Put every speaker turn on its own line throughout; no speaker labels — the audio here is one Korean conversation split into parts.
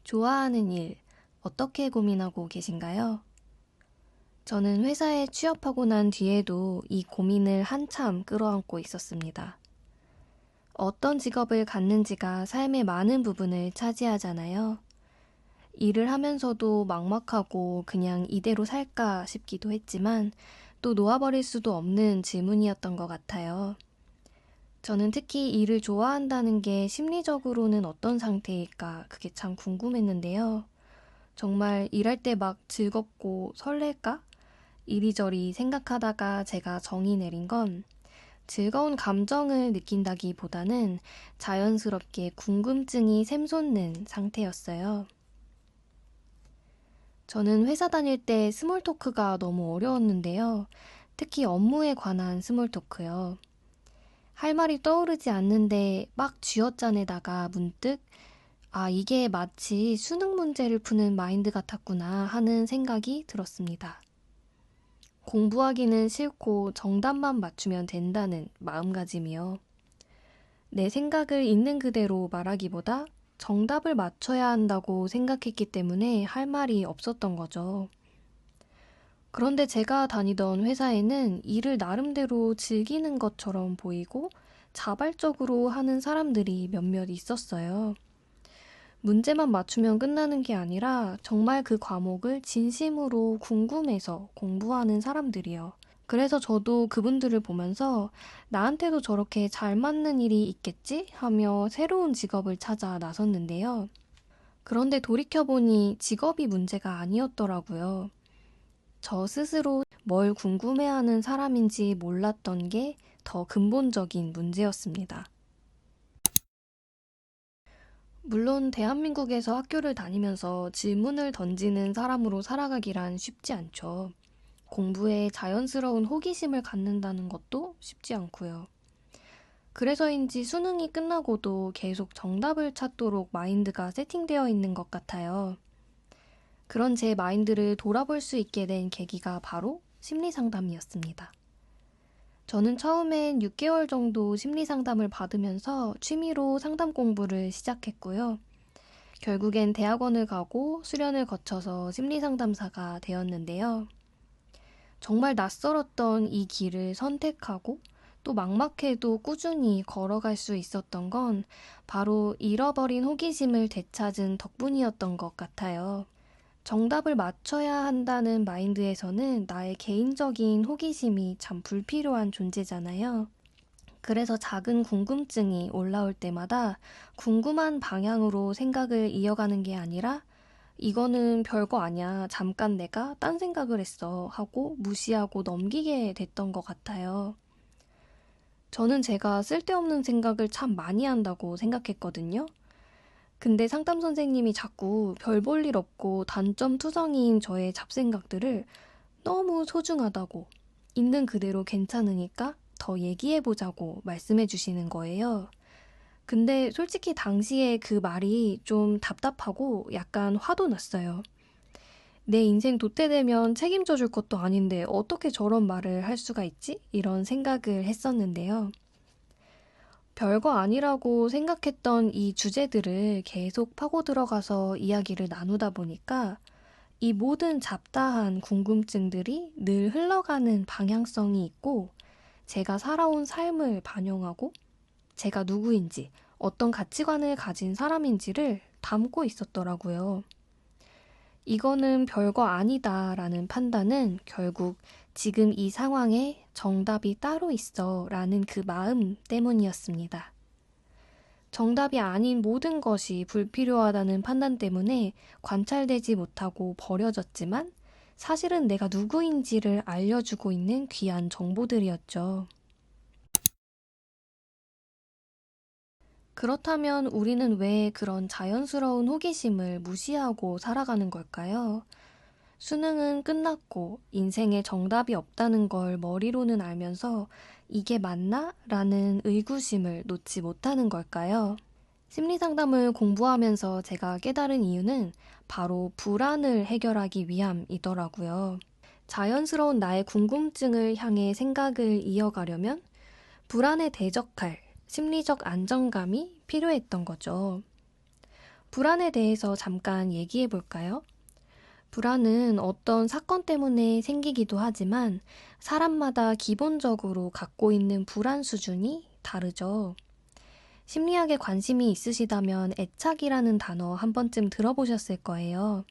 좋아하는 일, 어떻게 고민하고 계신가요? 저는 회사에 취업하고 난 뒤에도 이 고민을 한참 끌어안고 있었습니다. 어떤 직업을 갖는지가 삶의 많은 부분을 차지하잖아요. 일을 하면서도 막막하고 그냥 이대로 살까 싶기도 했지만 또 놓아버릴 수도 없는 질문이었던 것 같아요. 저는 특히 일을 좋아한다는 게 심리적으로는 어떤 상태일까 그게 참 궁금했는데요. 정말 일할 때 막 즐겁고 설렐까? 이리저리 생각하다가 제가 정의 내린 건 즐거운 감정을 느낀다기보다는 자연스럽게 궁금증이 샘솟는 상태였어요. 저는 회사 다닐 때 스몰 토크가 너무 어려웠는데요. 특히 업무에 관한 스몰 토크요. 할 말이 떠오르지 않는데 막 쥐어짜내다가 문득 이게 마치 수능 문제를 푸는 마인드 같았구나 하는 생각이 들었습니다. 공부하기는 싫고 정답만 맞추면 된다는 마음가짐이요. 내 생각을 있는 그대로 말하기보다 정답을 맞춰야 한다고 생각했기 때문에 할 말이 없었던 거죠. 그런데 제가 다니던 회사에는 일을 나름대로 즐기는 것처럼 보이고 자발적으로 하는 사람들이 몇몇 있었어요. 문제만 맞추면 끝나는 게 아니라 정말 그 과목을 진심으로 궁금해서 공부하는 사람들이요. 그래서 저도 그분들을 보면서 나한테도 저렇게 잘 맞는 일이 있겠지? 하며 새로운 직업을 찾아 나섰는데요. 그런데 돌이켜보니 직업이 문제가 아니었더라고요. 저 스스로 뭘 궁금해하는 사람인지 몰랐던 게 더 근본적인 문제였습니다. 물론 대한민국에서 학교를 다니면서 질문을 던지는 사람으로 살아가기란 쉽지 않죠. 공부에 자연스러운 호기심을 갖는다는 것도 쉽지 않고요. 그래서인지 수능이 끝나고도 계속 정답을 찾도록 마인드가 세팅되어 있는 것 같아요. 그런 제 마인드를 돌아볼 수 있게 된 계기가 바로 심리 상담이었습니다. 저는 처음엔 6개월 정도 심리 상담을 받으면서 취미로 상담 공부를 시작했고요. 결국엔 대학원을 가고 수련을 거쳐서 심리 상담사가 되었는데요. 정말 낯설었던 이 길을 선택하고 또 막막해도 꾸준히 걸어갈 수 있었던 건 바로 잃어버린 호기심을 되찾은 덕분이었던 것 같아요. 정답을 맞춰야 한다는 마인드에서는 나의 개인적인 호기심이 참 불필요한 존재잖아요. 그래서 작은 궁금증이 올라올 때마다 궁금한 방향으로 생각을 이어가는 게 아니라 이거는 별거 아니야. 잠깐 내가 딴 생각을 했어. 하고 무시하고 넘기게 됐던 것 같아요. 저는 제가 쓸데없는 생각을 참 많이 한다고 생각했거든요. 근데 상담 선생님이 자꾸 별 볼 일 없고 단점 투성이인 저의 잡생각들을 너무 소중하다고 있는 그대로 괜찮으니까 더 얘기해보자고 말씀해 주시는 거예요. 근데 솔직히 당시에 그 말이 좀 답답하고 약간 화도 났어요. 내 인생 도태되면 책임져 줄 것도 아닌데 어떻게 저런 말을 할 수가 있지? 이런 생각을 했었는데요. 별거 아니라고 생각했던 이 주제들을 계속 파고 들어가서 이야기를 나누다 보니까 이 모든 잡다한 궁금증들이 늘 흘러가는 방향성이 있고 제가 살아온 삶을 반영하고 제가 누구인지 어떤 가치관을 가진 사람인지를 담고 있었더라고요. 이거는 별거 아니다라는 판단은 결국 지금 이 상황에 정답이 따로 있어 라는 그 마음 때문이었습니다. 정답이 아닌 모든 것이 불필요하다는 판단 때문에 관찰되지 못하고 버려졌지만 사실은 내가 누구인지를 알려주고 있는 귀한 정보들이었죠. 그렇다면 우리는 왜 그런 자연스러운 호기심을 무시하고 살아가는 걸까요? 수능은 끝났고 인생에 정답이 없다는 걸 머리로는 알면서 이게 맞나? 라는 의구심을 놓지 못하는 걸까요? 심리 상담을 공부하면서 제가 깨달은 이유는 바로 불안을 해결하기 위함이더라고요. 자연스러운 나의 궁금증을 향해 생각을 이어가려면 불안에 대적할 심리적 안정감이 필요했던 거죠. 불안에 대해서 잠깐 얘기해 볼까요? 불안은 어떤 사건 때문에 생기기도 하지만 사람마다 기본적으로 갖고 있는 불안 수준이 다르죠. 심리학에 관심이 있으시다면 애착이라는 단어 한 번쯤 들어보셨을 거예요.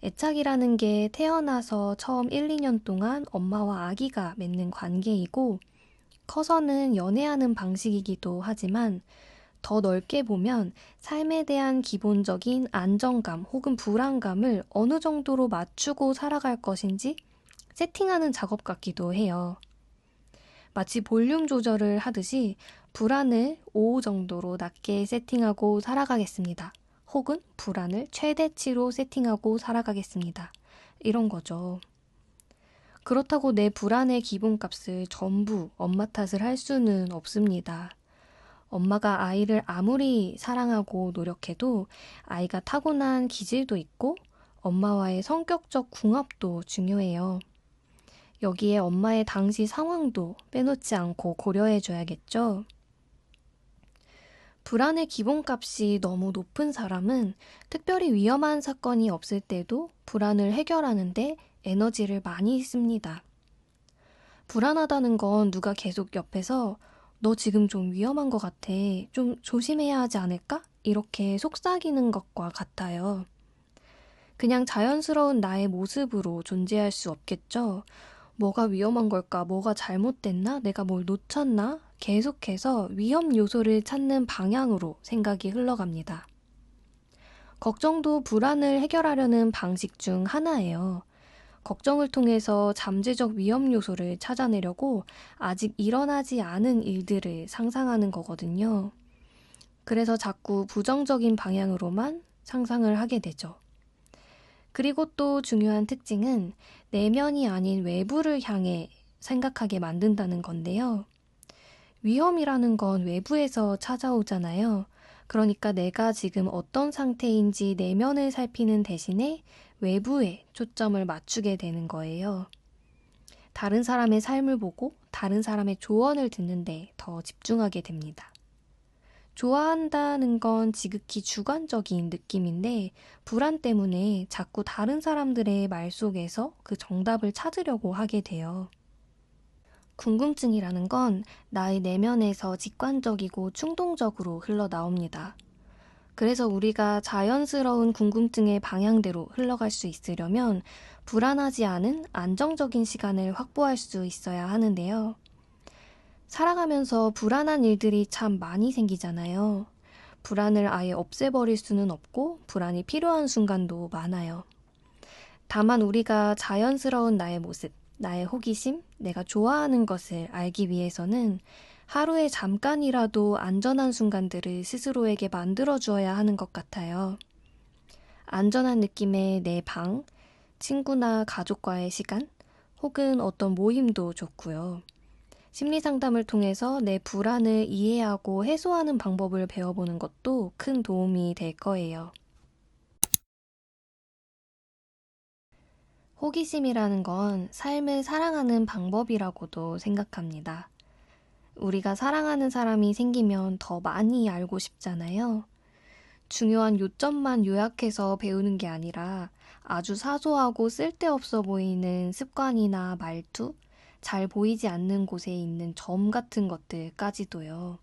애착이라는 게 태어나서 처음 1, 2년 동안 엄마와 아기가 맺는 관계이고 커서는 연애하는 방식이기도 하지만 더 넓게 보면 삶에 대한 기본적인 안정감 혹은 불안감을 어느 정도로 맞추고 살아갈 것인지 세팅하는 작업 같기도 해요. 마치 볼륨 조절을 하듯이 불안을 5 정도로 낮게 세팅하고 살아가겠습니다. 혹은 불안을 최대치로 세팅하고 살아가겠습니다. 이런 거죠. 그렇다고 내 불안의 기본값을 전부 엄마 탓을 할 수는 없습니다. 엄마가 아이를 아무리 사랑하고 노력해도 아이가 타고난 기질도 있고 엄마와의 성격적 궁합도 중요해요. 여기에 엄마의 당시 상황도 빼놓지 않고 고려해줘야겠죠. 불안의 기본값이 너무 높은 사람은 특별히 위험한 사건이 없을 때도 불안을 해결하는데 에너지를 많이 씁니다. 불안하다는 건 누가 계속 옆에서 너 지금 좀 위험한 것 같아. 좀 조심해야 하지 않을까? 이렇게 속삭이는 것과 같아요. 그냥 자연스러운 나의 모습으로 존재할 수 없겠죠. 뭐가 위험한 걸까? 뭐가 잘못됐나? 내가 뭘 놓쳤나? 계속해서 위험 요소를 찾는 방향으로 생각이 흘러갑니다. 걱정도 불안을 해결하려는 방식 중 하나예요. 걱정을 통해서 잠재적 위험 요소를 찾아내려고 아직 일어나지 않은 일들을 상상하는 거거든요. 그래서 자꾸 부정적인 방향으로만 상상을 하게 되죠. 그리고 또 중요한 특징은 내면이 아닌 외부를 향해 생각하게 만든다는 건데요. 위험이라는 건 외부에서 찾아오잖아요. 그러니까 내가 지금 어떤 상태인지 내면을 살피는 대신에 외부에 초점을 맞추게 되는 거예요. 다른 사람의 삶을 보고 다른 사람의 조언을 듣는데 더 집중하게 됩니다. 좋아한다는 건 지극히 주관적인 느낌인데 불안 때문에 자꾸 다른 사람들의 말 속에서 그 정답을 찾으려고 하게 돼요. 궁금증이라는 건 나의 내면에서 직관적이고 충동적으로 흘러나옵니다. 그래서 우리가 자연스러운 궁금증의 방향대로 흘러갈 수 있으려면 불안하지 않은 안정적인 시간을 확보할 수 있어야 하는데요. 살아가면서 불안한 일들이 참 많이 생기잖아요. 불안을 아예 없애버릴 수는 없고 불안이 필요한 순간도 많아요. 다만 우리가 자연스러운 나의 모습, 나의 호기심, 내가 좋아하는 것을 알기 위해서는 하루에 잠깐이라도 안전한 순간들을 스스로에게 만들어주어야 하는 것 같아요. 안전한 느낌의 내 방, 친구나 가족과의 시간, 혹은 어떤 모임도 좋고요. 심리 상담을 통해서 내 불안을 이해하고 해소하는 방법을 배워보는 것도 큰 도움이 될 거예요. 호기심이라는 건 삶을 사랑하는 방법이라고도 생각합니다. 우리가 사랑하는 사람이 생기면 더 많이 알고 싶잖아요. 중요한 요점만 요약해서 배우는 게 아니라 아주 사소하고 쓸데없어 보이는 습관이나 말투, 잘 보이지 않는 곳에 있는 점 같은 것들까지도요.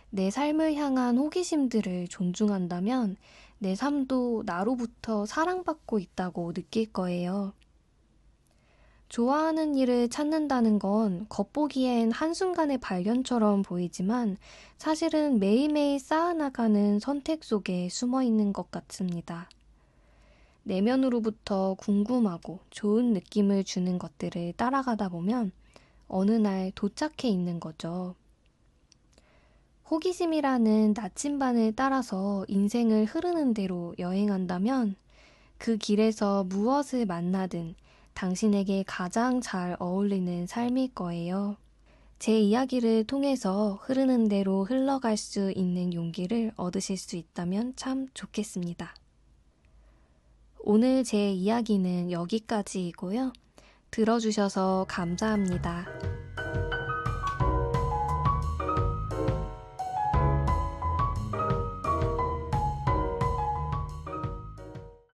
내 삶을 향한 호기심들을 존중한다면 내 삶도 나로부터 사랑받고 있다고 느낄 거예요. 좋아하는 일을 찾는다는 건 겉보기엔 한순간의 발견처럼 보이지만 사실은 매일매일 쌓아나가는 선택 속에 숨어 있는 것 같습니다. 내면으로부터 궁금하고 좋은 느낌을 주는 것들을 따라가다 보면 어느 날 도착해 있는 거죠. 호기심이라는 나침반을 따라서 인생을 흐르는 대로 여행한다면 그 길에서 무엇을 만나든 당신에게 가장 잘 어울리는 삶일 거예요. 제 이야기를 통해서 흐르는 대로 흘러갈 수 있는 용기를 얻으실 수 있다면 참 좋겠습니다. 오늘 제 이야기는 여기까지이고요. 들어주셔서 감사합니다.